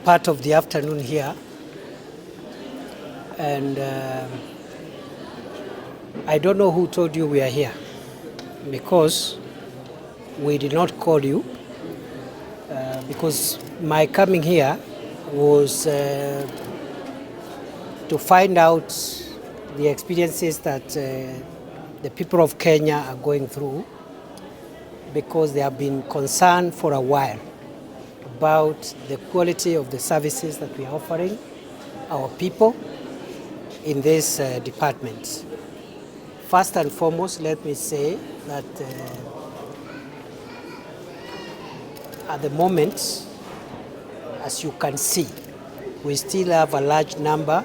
part of the afternoon here, and I don't know who told you we are here, because we did not call you, because my coming here was to find out the experiences that the people of Kenya are going through, because they have been concerned for a while about the quality of the services that we are offering our people in this department. First and foremost, let me say that at the moment, as you can see, we still have a large number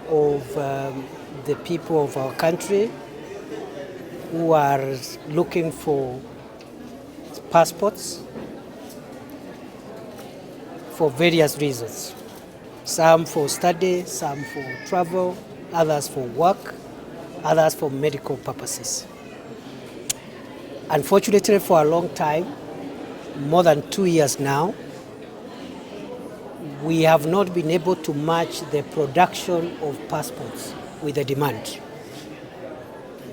of the people of our country who are looking for passports for various reasons. Some for study, some for travel, others for work, others for medical purposes. Unfortunately, for a long time, more than 2 years now, we have not been able to match the production of passports with the demand.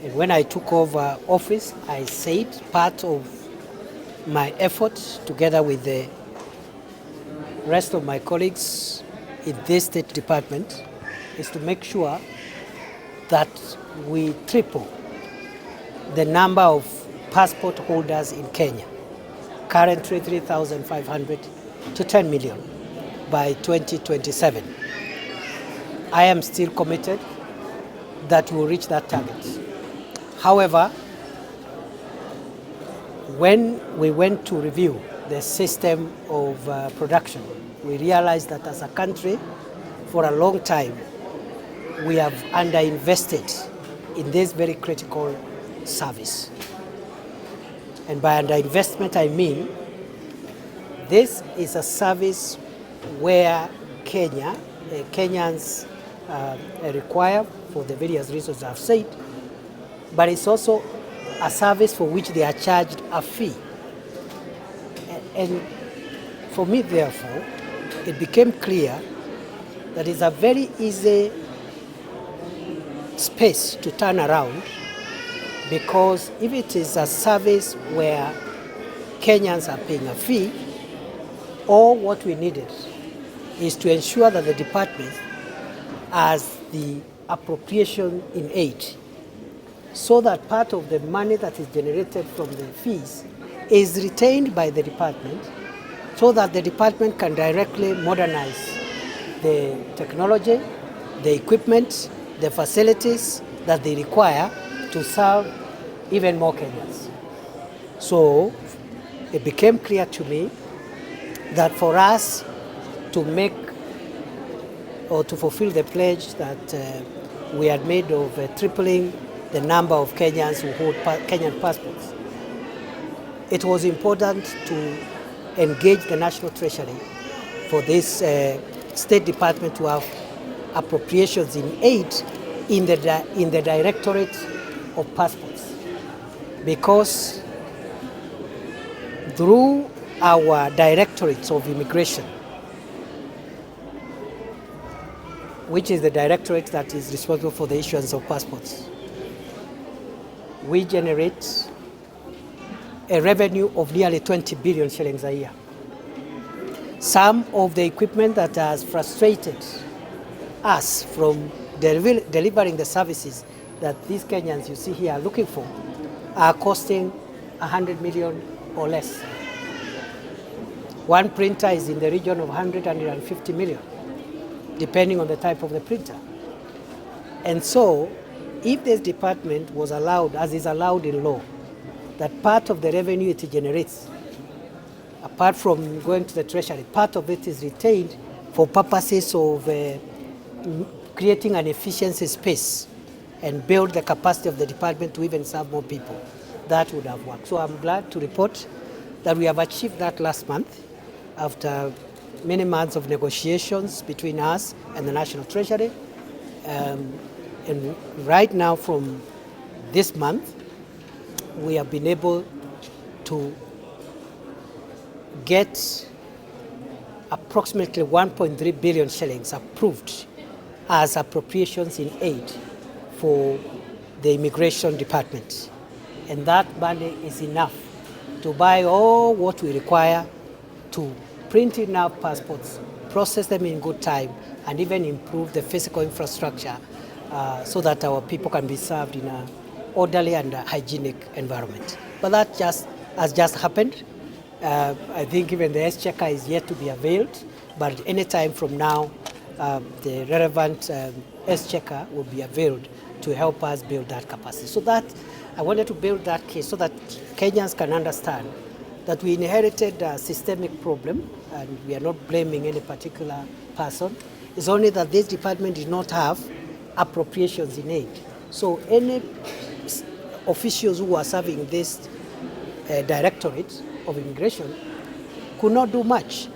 And when I took over office, I said part of my effort, together with the rest of my colleagues in this State Department, is to make sure that we triple the number of passport holders in Kenya, currently 3,500 to 10 million by 2027. I am still committed that we'll reach that target. However, when we went to review the system of production, we realized that as a country, for a long time, we have underinvested in this very critical service. And by underinvestment, I mean this is a service where Kenyans require for the various reasons I've said, but it's also a service for which they are charged a fee. And for me, therefore, it became clear that it's a very easy space to turn around, because if it is a service where Kenyans are paying a fee, all what we needed is to ensure that the department has the appropriation in aid, so that part of the money that is generated from the fees is retained by the department, so that the department can directly modernize the technology, the equipment, the facilities that they require to serve even more Kenyans. So it became clear to me that for us to make or to fulfill the pledge that we had made of tripling the number of Kenyans who hold Kenyan passports, it was important to engage the National Treasury for this State Department to have appropriations in aid in the Directorate of Passports, because through our Directorates of Immigration, which is the directorate that is responsible for the issuance of passports, we generate a revenue of nearly 20 billion shillings a year. Some of the equipment that has frustrated us from delivering the services that these Kenyans you see here are looking for are costing 100 million or less. One printer is in the region of 150 million, depending on the type of the printer. And so, if this department was allowed, as is allowed in law, that part of the revenue it generates, apart from going to the treasury, part of it is retained for purposes of creating an efficiency space and build the capacity of the department to even serve more people, that would have worked. So I'm glad to report that we have achieved that last month after many months of negotiations between us and the National Treasury. And right now, from this month, we have been able to get approximately 1.3 billion shillings approved as appropriations in aid for the immigration department. And that money is enough to buy all what we require to print enough passports, process them in good time, and even improve the physical infrastructure so that our people can be served in an orderly and hygienic environment. But that has just happened. I think even the S-checker is yet to be availed, but any time from now, the relevant S-checker will be availed to help us build that capacity. So that I wanted to build that case so that Kenyans can understand that we inherited a systemic problem, and we are not blaming any particular person. It's only that this department did not have appropriations in aid. So any officials who are serving this Directorate of Immigration could not do much.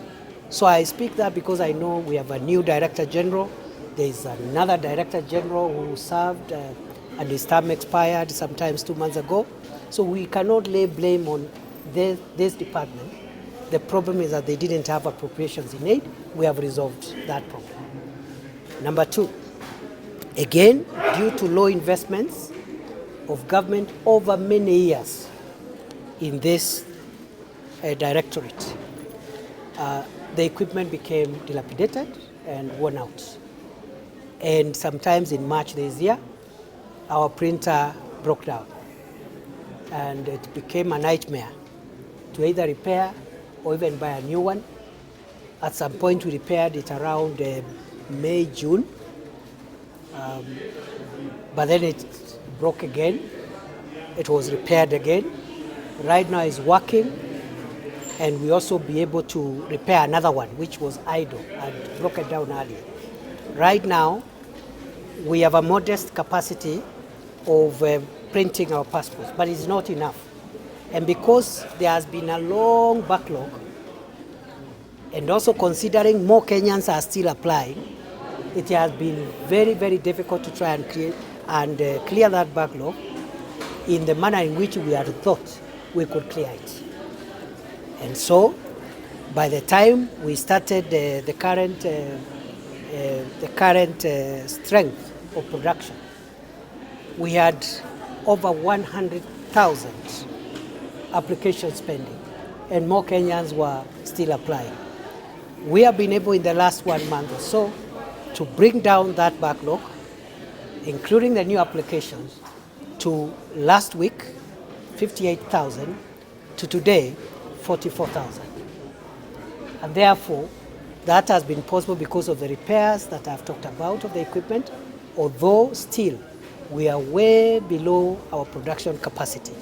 So I speak that because I know we have a new Director General. There is another Director General who served and his term expired sometimes 2 months ago. So we cannot lay blame on this department. The problem is that they didn't have appropriations in aid. We have resolved that problem. Number two, again, due to low investments of government over many years in this directorate, the equipment became dilapidated and worn out. And sometimes in March this year, our printer broke down. And it became a nightmare to either repair or even buy a new one. At some point, we repaired it around May, June. But then it broke again. It was repaired again. Right now it's working, and we also be able to repair another one, which was idle and broken down earlier. Right now, we have a modest capacity of printing our passports, but it's not enough. And because there has been a long backlog, and also considering more Kenyans are still applying, it has been very, very difficult to try and clear that backlog in the manner in which we had thought we could clear it. And so, by the time we started the current strength of production, we had over 100,000 applications pending, and more Kenyans were still applying. We have been able in the last 1 month or so to bring down that backlog, including the new applications, to last week 58,000 to today 44,000. And therefore, that has been possible because of the repairs that I've talked about of the equipment, although still we are way below our production capacity.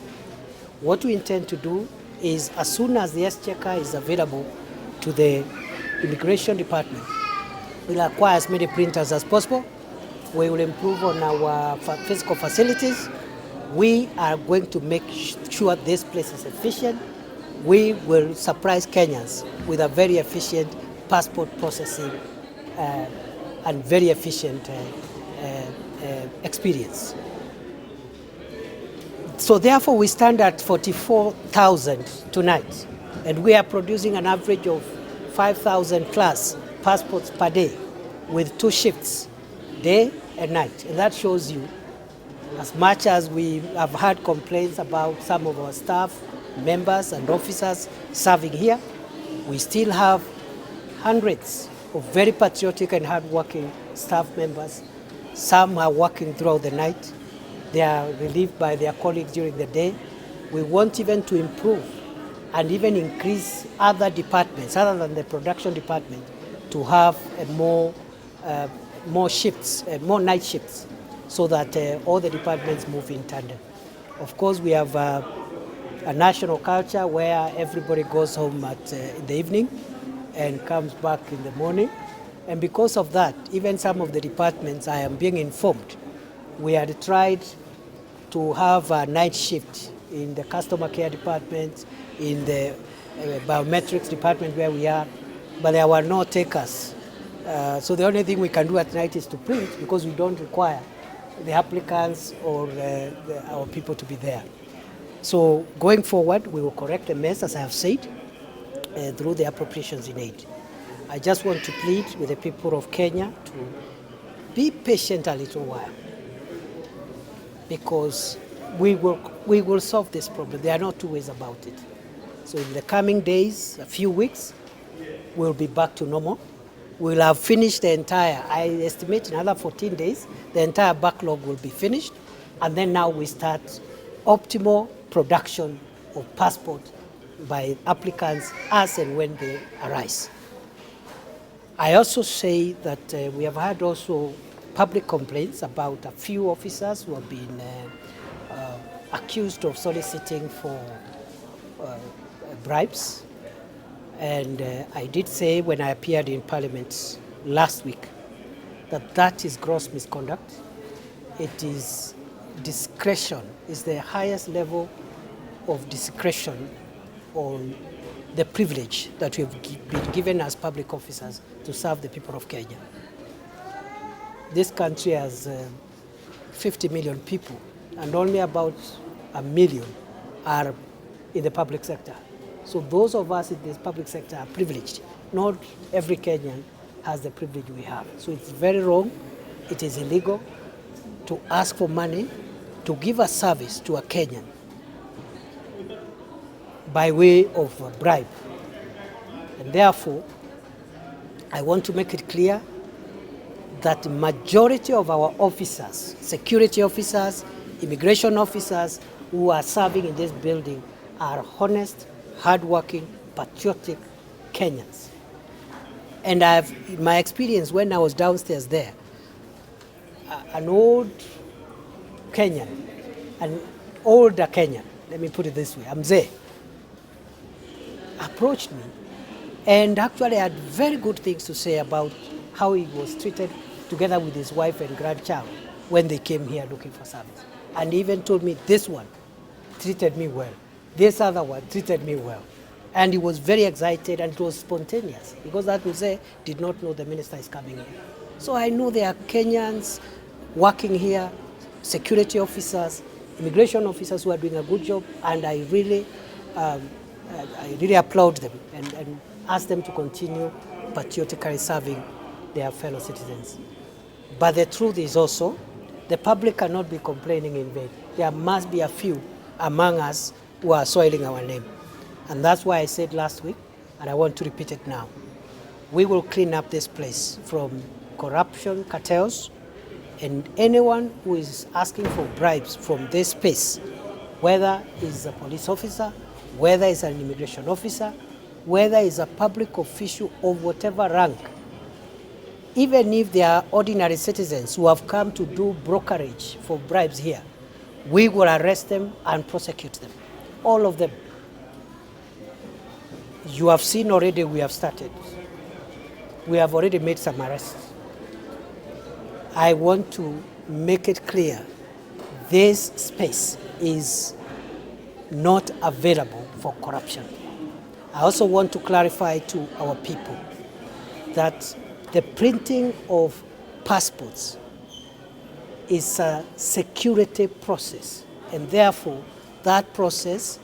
What we intend to do is, as soon as the S-checker is available to the Immigration Department, we'll acquire as many printers as possible. We will improve on our physical facilities. We are going to make sure this place is efficient. We will surprise Kenyans with a very efficient passport processing and very efficient experience. So therefore, we stand at 44,000 tonight, and we are producing an average of 5,000 plus passports per day with 2 shifts, day and night. And that shows you, as much as we have had complaints about some of our staff, members and officers serving here, we still have hundreds of very patriotic and hardworking staff members. Some are working throughout the night. They are relieved by their colleagues during the day. We want even to improve and even increase other departments other than the production department to have more shifts, more night shifts, so that all the departments move in tandem. Of course, we have a national culture where everybody goes home in the evening and comes back in the morning. And because of that, even some of the departments, I am being informed, we had tried to have a night shift in the customer care department, in the biometrics department where we are, but there were no takers. So the only thing we can do at night is to print, because we don't require the applicants or our people to be there. So going forward, we will correct the mess, as I have said, through the appropriations in aid. I just want to plead with the people of Kenya to be patient a little while, because we will solve this problem. There are no two ways about it. So in the coming days, a few weeks, we'll be back to normal. We'll have finished the entire, I estimate in another 14 days, the entire backlog will be finished. And then now we start optimal production of passport by applicants as and when they arise. I also say that we have had also public complaints about a few officers who have been accused of soliciting for bribes. And I did say when I appeared in Parliament last week that that is gross misconduct. It is discretion, is the highest level of discretion on the privilege that we have been given as public officers to serve the people of Kenya. This country has 50 million people, and only about 1 million are in the public sector. So those of us in this public sector are privileged. Not every Kenyan has the privilege we have. So it's very wrong, it is illegal to ask for money to give a service to a Kenyan by way of a bribe. And therefore, I want to make it clear that the majority of our officers, security officers, immigration officers who are serving in this building are honest, hardworking, patriotic Kenyans. And in my experience when I was downstairs there, an old Kenyan, an older Kenyan, let me put it this way, Mzee, approached me and actually had very good things to say about how he was treated together with his wife and grandchild when they came here looking for service. And he even told me, this one treated me well. This other one treated me well. And he was very excited, and it was spontaneous because that Mzee did not know the minister is coming here. So I know there are Kenyans working here, security officers, immigration officers who are doing a good job, and I really applaud them and ask them to continue patriotically serving their fellow citizens. But the truth is also, the public cannot be complaining in vain. There must be a few among us who are soiling our name. And that's why I said last week, and I want to repeat it now. We will clean up this place from corruption, cartels, and anyone who is asking for bribes from this space, whether it's a police officer, whether it's an immigration officer, whether it's a public official of whatever rank, even if they are ordinary citizens who have come to do brokerage for bribes here, we will arrest them and prosecute them, all of them. You have seen already we have started. We have already made some arrests. I want to make it clear, this space is not available for corruption. I also want to clarify to our people that the printing of passports is a security process, and therefore that process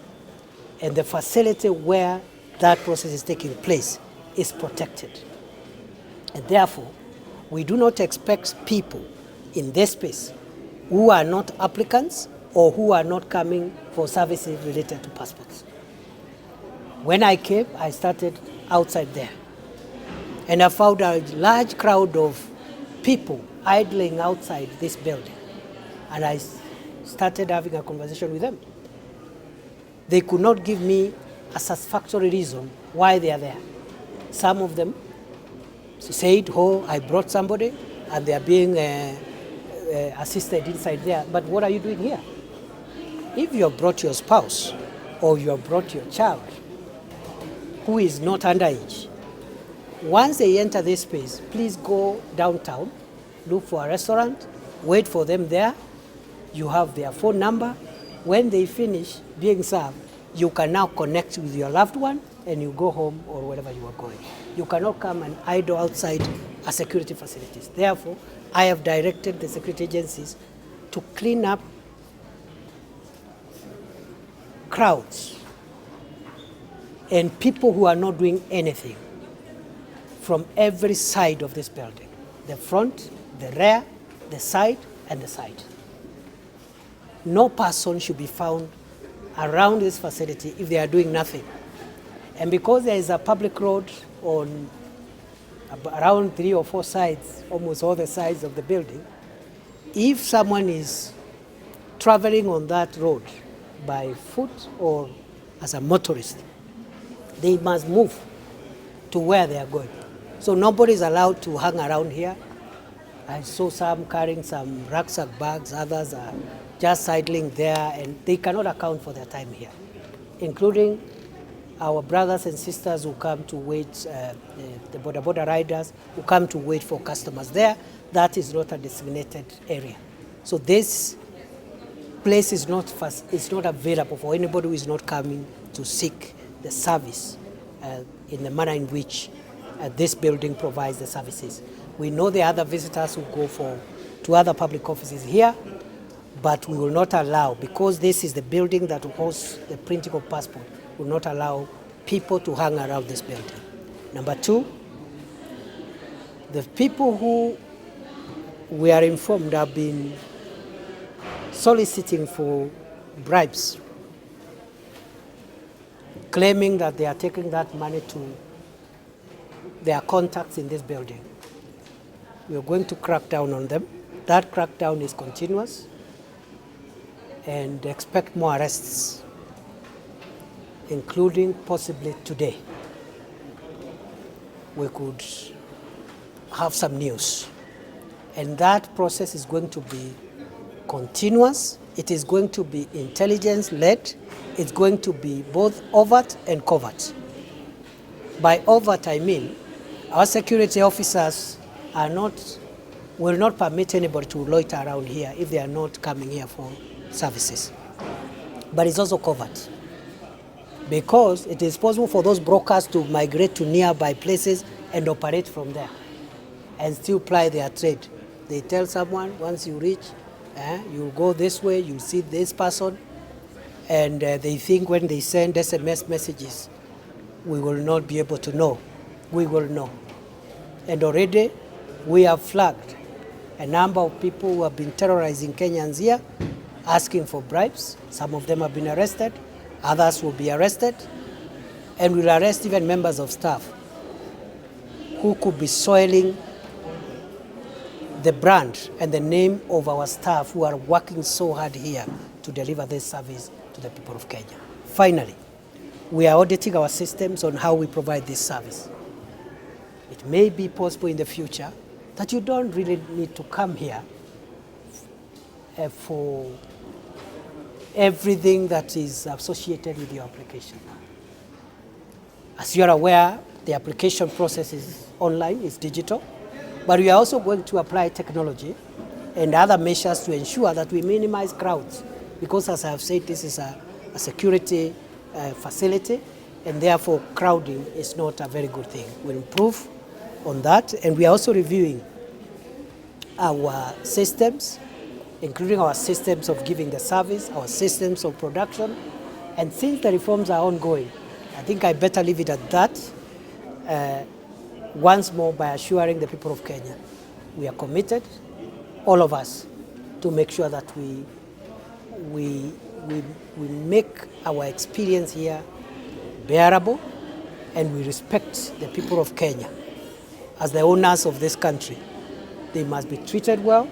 and the facility where that process is taking place is protected. And therefore, we do not expect people in this space who are not applicants or who are not coming for services related to passports. When I came, I started outside there. And I found a large crowd of people idling outside this building. And I started having a conversation with them. They could not give me a satisfactory reason why they are there. Some of them said, oh, I brought somebody and they are being assisted inside there. But what are you doing here? If you have brought your spouse or you have brought your child who is not underage, once they enter this space, please go downtown, look for a restaurant, wait for them there. You have their phone number. When they finish being served, you can now connect with your loved one and you go home or wherever you are going. You cannot come and idle outside a security facilities. Therefore, I have directed the security agencies to clean up crowds and people who are not doing anything from every side of this building. The front, the rear, the side, and the side. No person should be found around this facility if they are doing nothing. And because there is a public road on around 3 or 4 sides, almost all the sides of the building, if someone is traveling on that road by foot or as a motorist, they must move to where they are going. So nobody is allowed to hang around here. I saw some carrying some rucksack bags, others are just sidling there, and they cannot account for their time here, including our brothers and sisters who come to wait, the border riders who come to wait for customers there. That is not a designated area. So this place is not available for anybody who is not coming to seek the service in the manner in which this building provides the services. We know there are other visitors who go to other public offices here, but we will not allow, because this is the building that hosts the printing of passport, will not allow people to hang around this building. Number 2, the people who we are informed have been soliciting for bribes, claiming that they are taking that money to their contacts in this building. We are going to crack down on them. That crackdown is continuous, and expect more arrests, including possibly today. We could have some news. And that process is going to be continuous. It is going to be intelligence-led. It's going to be both overt and covert. By overt, I mean our security officers will not permit anybody to loiter around here if they are not coming here for services. But it's also covert, because it is possible for those brokers to migrate to nearby places and operate from there and still ply their trade. They tell someone, once you reach, you'll go this way, you'll see this person, and they think when they send SMS messages, we will not be able to know. We will know. And already we have flagged a number of people who have been terrorizing Kenyans here, asking for bribes. Some of them have been arrested, others will be arrested, and we'll arrest even members of staff who could be soiling the brand and the name of our staff who are working so hard here to deliver this service to the people of Kenya. Finally, we are auditing our systems on how we provide this service. It may be possible in the future that you don't really need to come here for everything that is associated with your application. As you are aware, the application process is online, it's digital, but we are also going to apply technology and other measures to ensure that we minimize crowds, because as I have said, this is a security facility, and therefore crowding is not a very good thing. We'll improve on that, and we are also reviewing our systems, including our systems of giving the service, our systems of production, and since the reforms are ongoing, I think I better leave it at that. Once more, by assuring the people of Kenya, we are committed, all of us, to make sure that we make our experience here bearable, and we respect the people of Kenya as the owners of this country. They must be treated well.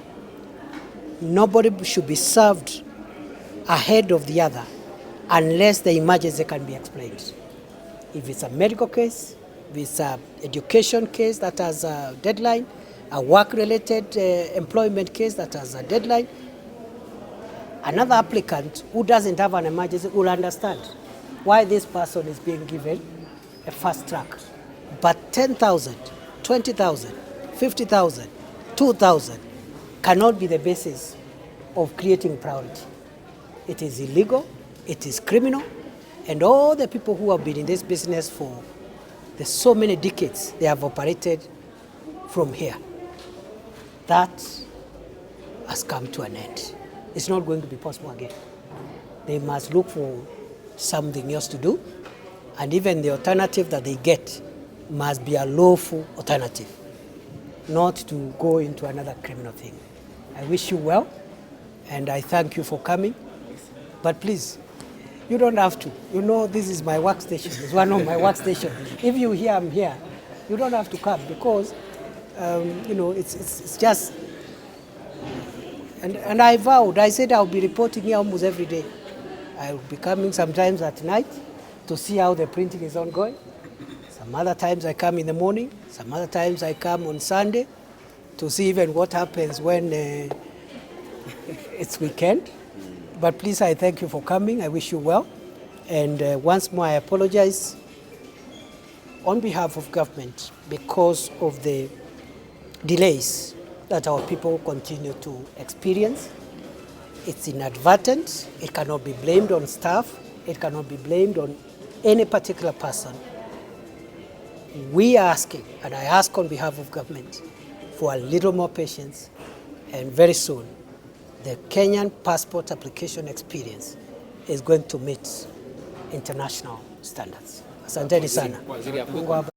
Nobody should be served ahead of the other unless the emergency can be explained. If it's a medical case, if it's an education case that has a deadline, a work-related employment case that has a deadline, another applicant who doesn't have an emergency will understand why this person is being given a fast track. But 10,000, 20,000, 50,000, 2,000 cannot be the basis of creating priority. It is illegal, it is criminal, and all the people who have been in this business for so many decades, they have operated from here. That has come to an end. It's not going to be possible again. They must look for something else to do, and even the alternative that they get must be a lawful alternative, not to go into another criminal thing. I wish you well, and I thank you for coming. But please, you don't have to. You know, this is my workstation. It's one of my workstations. If you hear I'm here, you don't have to come because, you know, it's just. And I vowed, I said I'll be reporting here almost every day. I'll be coming sometimes at night to see how the printing is ongoing. Some other times I come in the morning. Some other times I come on Sunday to see even what happens when it's weekend. But please, I thank you for coming. I wish you well. And once more, I apologize on behalf of government because of the delays that our people continue to experience. It's inadvertent. It cannot be blamed on staff. It cannot be blamed on any particular person. We are asking, and I ask on behalf of government, for a little more patience, and very soon, the Kenyan passport application experience is going to meet international standards. Asanteni sana.